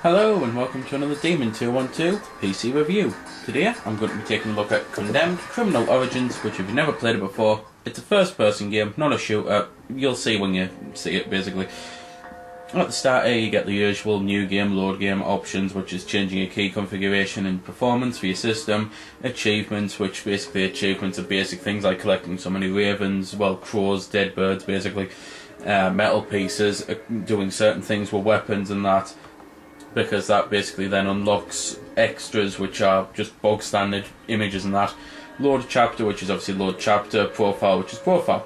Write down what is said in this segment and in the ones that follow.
Hello and welcome to another Demon 212 PC review. Today I'm going to be taking a look at Condemned: Criminal Origins, which if you've never played it before, it's a first person game, not a shooter. You'll see when you see it basically. At the start here you get the usual new game, load game options, which is changing your key configuration and performance for your system. Achievements, which basically achievements are basic things like collecting so many ravens, well, crows, dead birds basically. Metal pieces, doing certain things with weapons and that, because that basically then unlocks extras which are just bog standard images and that. Load chapter, which is obviously load chapter. Profile, which is profile.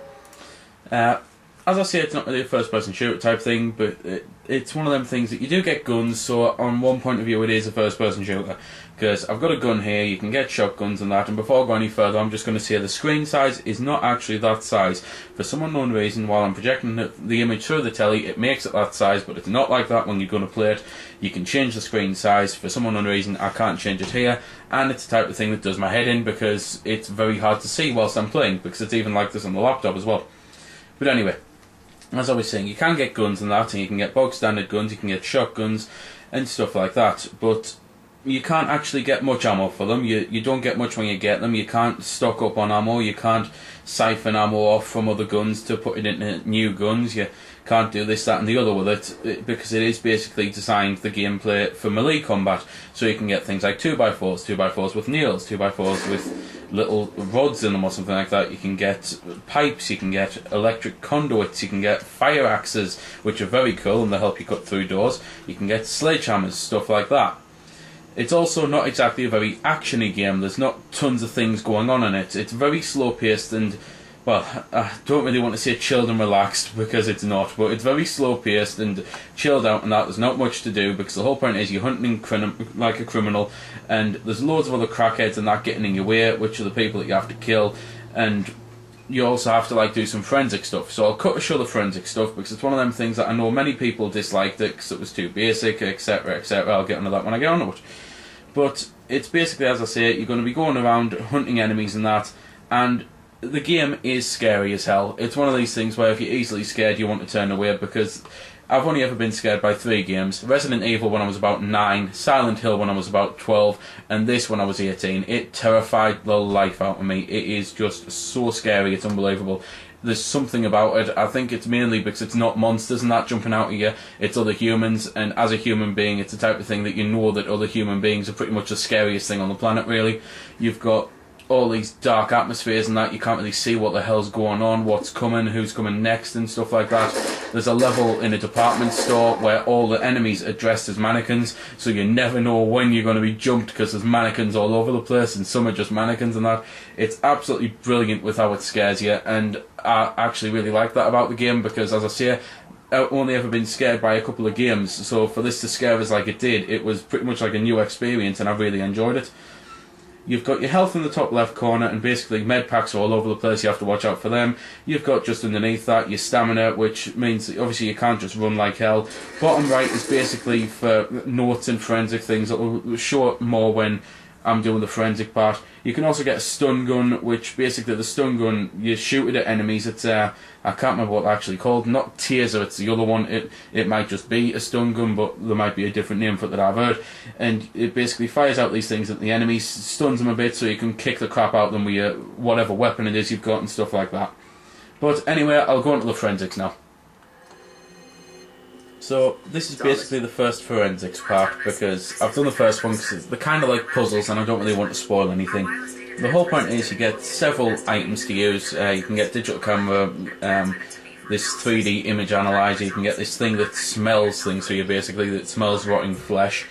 As I say, it's not really a first person shooter type thing, but it's one of them things that you do get guns, so on one point of view it is a first person shooter. Because I've got a gun here, you can get shotguns and that, and before I go any further I'm just going to say the screen size is not actually that size. For some unknown reason, while I'm projecting the image through the telly, it makes it that size, but it's not like that when you're going to play it. You can change the screen size. For some unknown reason I can't change it here, and it's the type of thing that does my head in because it's very hard to see whilst I'm playing, because it's even like this on the laptop as well. But anyway, as I was saying, you can get guns and that, and you can get bog standard guns, you can get shotguns and stuff like that, but you can't actually get much ammo for them. You don't get much when you get them. You can't stock up on ammo, you can't siphon ammo off from other guns to put it into new guns, you can't do this, that and the other with it, because it is basically designed, the gameplay, for melee combat. So you can get things like 2x4s, 2x4s with nails, 2x4s with little rods in them or something like that. You can get pipes, you can get electric conduits, you can get fire axes, which are very cool and they help you cut through doors. You can get sledgehammers, stuff like that. It's also not exactly a very actiony game. There's not tons of things going on in it. It's very slow paced and, well, I don't really want to say chilled and relaxed because it's not, but it's very slow paced and chilled out and that. There's not much to do because the whole point is you're hunting like a criminal, and there's loads of other crackheads and that getting in your way, which are the people that you have to kill, and you also have to like do some forensic stuff. So I'll cut to show the forensic stuff because it's one of them things that I know many people disliked it because it was too basic, etc, etc. I'll get onto that when I get onto it. But it's basically, as I say, you're going to be going around hunting enemies and that, and the game is scary as hell. It's one of these things where if you're easily scared you want to turn away, because I've only ever been scared by 3 games. Resident Evil when I was about 9, Silent Hill when I was about 12, and this when I was 18. It terrified the life out of me. It is just so scary, it's unbelievable. There's something about it. I think it's mainly because it's not monsters and that jumping out at you, it's other humans, and as a human being it's the type of thing that you know that other human beings are pretty much the scariest thing on the planet really. You've got all these dark atmospheres and that, you can't really see what the hell's going on, what's coming, who's coming next and stuff like that. There's a level in a department store where all the enemies are dressed as mannequins, so you never know when you're going to be jumped because there's mannequins all over the place and some are just mannequins and that. It's absolutely brilliant with how it scares you, and I actually really like that about the game because, as I say, I've only ever been scared by a couple of games, so for this to scare us like it did, it was pretty much like a new experience and I really enjoyed it. You've got your health in the top left corner, and basically med packs are all over the place, you have to watch out for them. You've got just underneath that your stamina, which means that obviously you can't just run like hell. Bottom right is basically for notes and forensic things. It'll show up more when I'm doing the forensic part. You can also get a stun gun, which basically the stun gun, you shoot it at enemies. It's I can't remember what it's actually called, not taser, it's the other one. It might just be a stun gun, but there might be a different name for it that I've heard. And it basically fires out these things at the enemies, stuns them a bit so you can kick the crap out of them with your whatever weapon it is you've got and stuff like that. But anyway, I'll go into the forensics now. So this is basically the first forensics part because I've done the first one because they're kind of like puzzles and I don't really want to spoil anything. The whole point is you get several items to use. You can get digital camera, this 3D image analyzer, you can get this thing that smells things for you basically, that smells rotting flesh.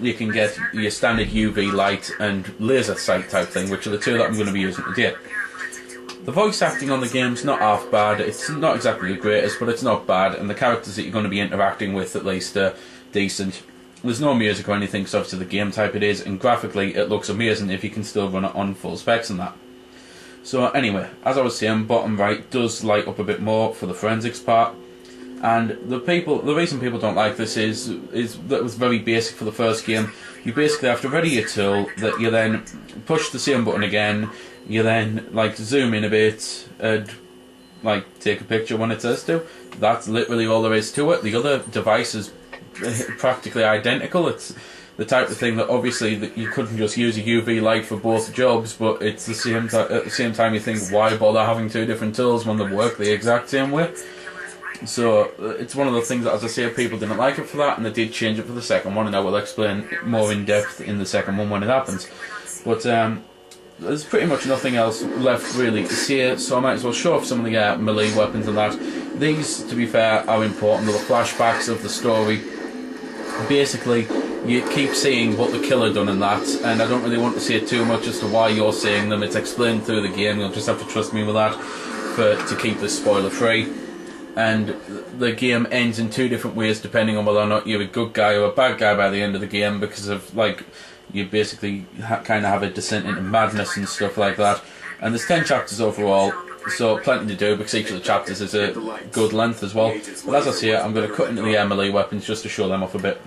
You can get your standard UV light and laser sight type thing, which are the two that I'm going to be using today. The voice acting on the game's not half bad. It's not exactly the greatest, but it's not bad, and the characters that you're going to be interacting with at least are decent. There's no music or anything, so obviously the game type it is, and graphically it looks amazing if you can still run it on full specs and that. So anyway, as I was saying, bottom right does light up a bit more for the forensics part, and the reason people don't like this is that it was very basic for the first game. You basically have to ready your tool, that you then push the same button again, you then like zoom in a bit and like take a picture when it says to. That's literally all there is to it. The other device is practically identical. It's the type of thing that obviously that you couldn't just use a UV light for both jobs, but it's the same at the same time you think, why bother having two different tools when they work the exact same way? So it's one of the things that, as I say, people didn't like it for that, and they did change it for the second one, and I will explain more in depth in the second one when it happens. But there's pretty much nothing else left really to say, so I might as well show off some of the melee weapons and that. These, to be fair, are important. They're the flashbacks of the story. Basically, you keep seeing what the killer done in that, and I don't really want to say too much as to why you're seeing them. It's explained through the game. You'll just have to trust me with that to keep this spoiler free. And the game ends in two different ways depending on whether or not you're a good guy or a bad guy by the end of the game, because of like you basically kind of have a descent into madness and stuff like that. And there's 10 chapters overall, so plenty to do because each of the chapters is a good length as well. But as I say, I'm going to cut into the melee weapons just to show them off a bit.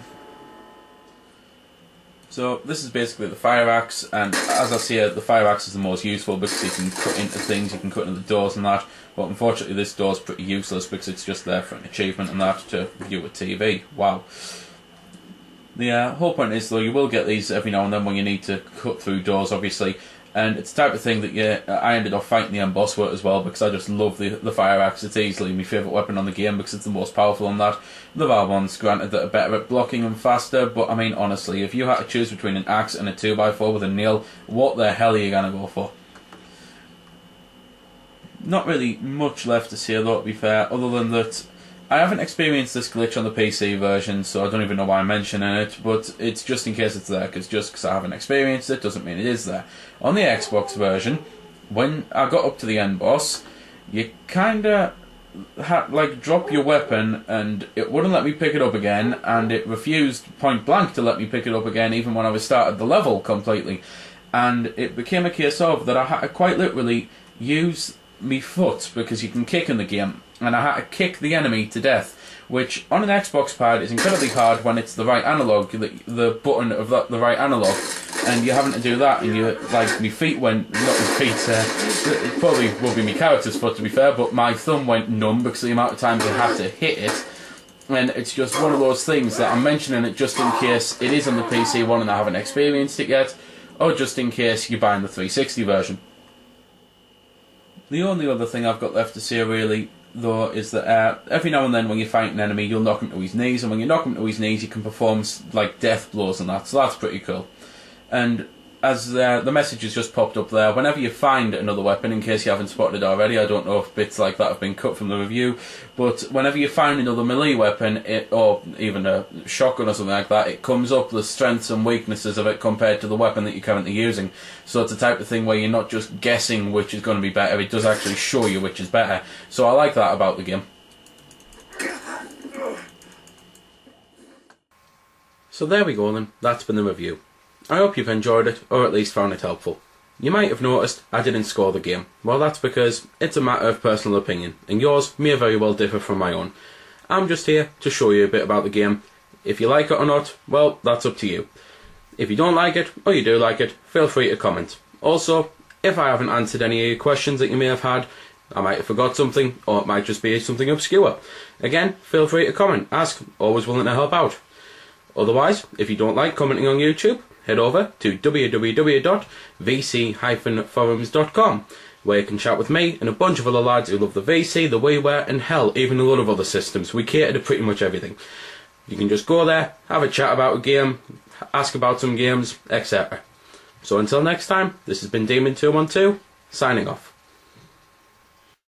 So this is basically the fire axe, and as I say, the fire axe is the most useful because you can cut into things, you can cut into the doors and that. But unfortunately this door's pretty useless because it's just there for an achievement and that to view a TV. Wow. The whole point is though, you will get these every now and then when you need to cut through doors, obviously. And it's the type of thing that I ended up fighting the end boss with as well, because I just love the fire axe. It's easily my favourite weapon on the game because it's the most powerful on that. There are ones, granted, that are better at blocking and faster, but I mean honestly, if you had to choose between an axe and a 2x4 with a nail, what the hell are you going to go for? Not really much left to say though, to be fair, other than that I haven't experienced this glitch on the PC version, so I don't even know why I'm mentioning it, but it's just in case it's there, because just because I haven't experienced it doesn't mean it is there. On the Xbox version, when I got up to the end boss, you kinda had, like, drop your weapon and it wouldn't let me pick it up again, and it refused point blank to let me pick it up again even when I was started the level completely. And it became a case of that I had to quite literally use me foot, because you can kick in the game, and I had to kick the enemy to death, which on an Xbox pad is incredibly hard when it's the right analog, the button of the right analog, and you're having to do that, and you like my feet went, not my feet, it probably will be my character's foot to be fair, but my thumb went numb because of the amount of times I had to hit it. And it's just one of those things that I'm mentioning it just in case it is on the PC one and I haven't experienced it yet, or just in case you're buying the 360 version. The only other thing I've got left to say really, though, is that every now and then when you fight an enemy, you'll knock him to his knees, and when you knock him to his knees, you can perform like death blows and that, so that's pretty cool. And as the message has just popped up there, whenever you find another weapon, in case you haven't spotted it already, I don't know if bits like that have been cut from the review, but whenever you find another melee weapon, or even a shotgun or something like that, it comes up the strengths and weaknesses of it compared to the weapon that you're currently using. So it's the type of thing where you're not just guessing which is going to be better, it does actually show you which is better. So I like that about the game. So there we go then, that's been the review. I hope you've enjoyed it, or at least found it helpful. You might have noticed I didn't score the game. Well, that's because it's a matter of personal opinion, and yours may very well differ from my own. I'm just here to show you a bit about the game. If you like it or not, well, that's up to you. If you don't like it, or you do like it, feel free to comment. Also, if I haven't answered any of your questions that you may have had, I might have forgot something, or it might just be something obscure. Again, feel free to comment, ask, always willing to help out. Otherwise, if you don't like commenting on YouTube, head over to www.vc-forums.com, where you can chat with me and a bunch of other lads who love the VC, the WiiWare, and hell, even a lot of other systems. We cater to pretty much everything. You can just go there, have a chat about a game, ask about some games, etc. So until next time, this has been Demon212, signing off.